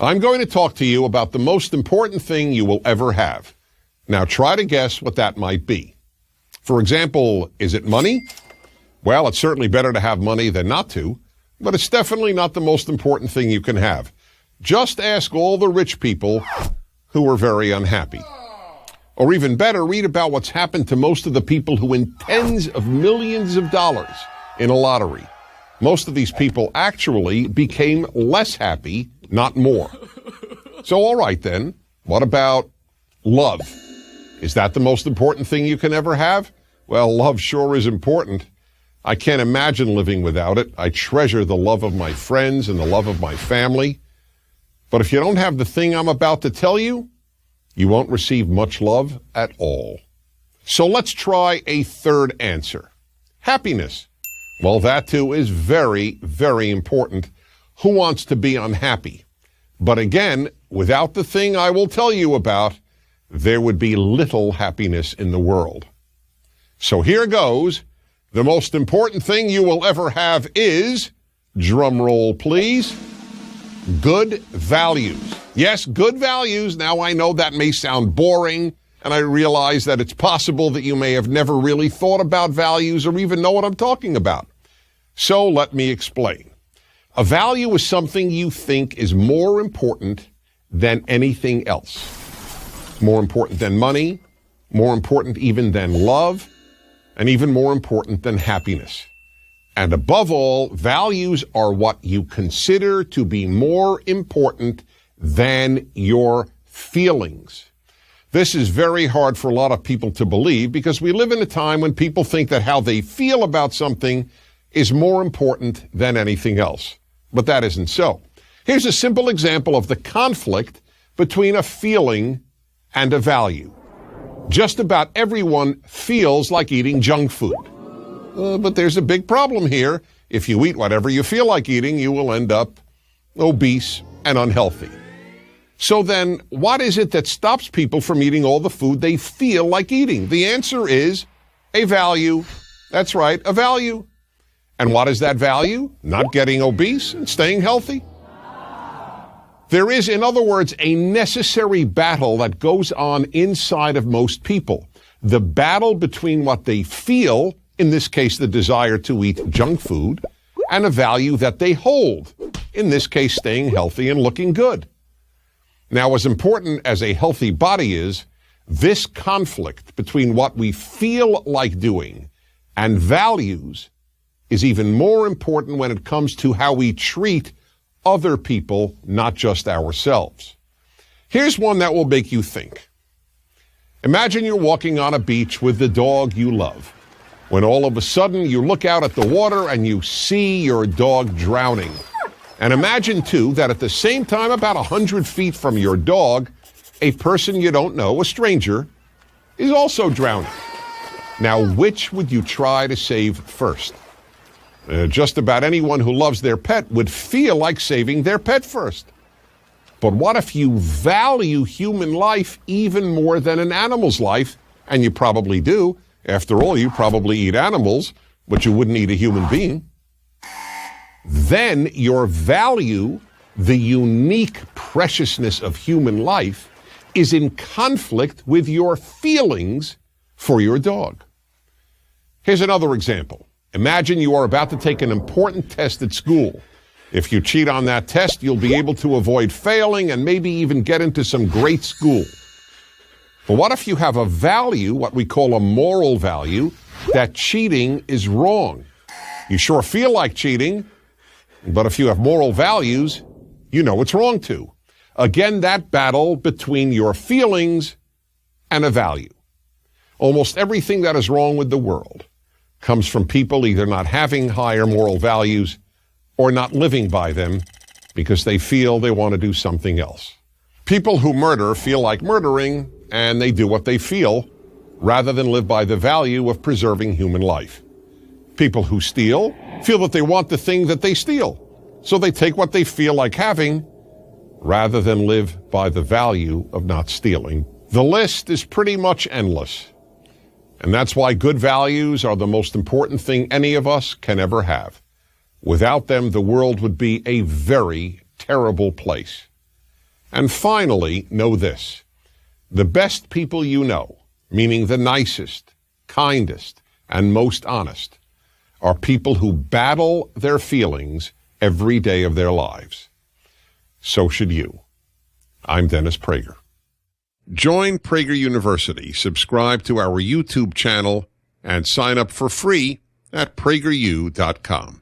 I'm going to talk to you about the most important thing you will ever have. Now try to guess what that might be. For example, is it money? Well, it's certainly better to have money than not to, but it's definitely not the most important thing you can have. Just ask all the rich people who are very unhappy. Or even better, read about what's happened to most of the people who win tens of millions of dollars in a lottery. Most of these people actually became less happy, not more. So all right then, what about love? Is that the most important thing you can ever have? Well, love sure is important. I can't imagine living without it. I treasure the love of my friends and the love of my family. But if you don't have the thing I'm about to tell you, you won't receive much love at all. So let's try a third answer. Happiness. Well, that too is very, very important. Who wants to be unhappy? But again, without the thing I will tell you about, there would be little happiness in the world. So here goes. The most important thing you will ever have is, drum roll please, good values. Yes, good values. Now I know that may sound boring, and I realize that it's possible that you may have never really thought about values or even know what I'm talking about. So let me explain. A value is something you think is more important than anything else. More important than money, more important even than love, and even more important than happiness. And above all, values are what you consider to be more important than your feelings. This is very hard for a lot of people to believe because we live in a time when people think that how they feel about something is more important than anything else. But that isn't so. Here's a simple example of the conflict between a feeling and a value. Just about everyone feels like eating junk food. But there's a big problem here. If you eat whatever you feel like eating, you will end up obese and unhealthy. So then, what is it that stops people from eating all the food they feel like eating? The answer is a value. That's right, a value. And what is that value? Not getting obese and staying healthy. There is, in other words, a necessary battle that goes on inside of most people. The battle between what they feel, in this case the desire to eat junk food, and a value that they hold, in this case staying healthy and looking good. Now, as important as a healthy body is, this conflict between what we feel like doing and values is even more important when it comes to how we treat other people, not just ourselves. Here's one that will make you think. Imagine you're walking on a beach with the dog you love, when all of a sudden you look out at the water and you see your dog drowning. And imagine, too, that at the same time, about 100 feet from your dog, a person you don't know, a stranger, is also drowning. Now, which would you try to save first? Just about anyone who loves their pet would feel like saving their pet first. But what if you value human life even more than an animal's life? And you probably do. After all, you probably eat animals, but you wouldn't eat a human being. Then your value, the unique preciousness of human life, is in conflict with your feelings for your dog. Here's another example. Imagine you are about to take an important test at school. If you cheat on that test, you'll be able to avoid failing and maybe even get into some great school. But what if you have a value, what we call a moral value, that cheating is wrong? You sure feel like cheating, but if you have moral values, you know it's wrong too. Again, that battle between your feelings and a value. Almost everything that is wrong with the world comes from people either not having higher moral values or not living by them because they feel they want to do something else. People who murder feel like murdering, and they do what they feel rather than live by the value of preserving human life. People who steal feel that they want the thing that they steal, so they take what they feel like having rather than live by the value of not stealing. The list is pretty much endless. And that's why good values are the most important thing any of us can ever have. Without them, the world would be a very terrible place. And finally, know this. The best people you know, meaning the nicest, kindest, and most honest, are people who battle their feelings every day of their lives. So should you. I'm Dennis Prager. Join Prager University, subscribe to our YouTube channel, and sign up for free at prageru.com.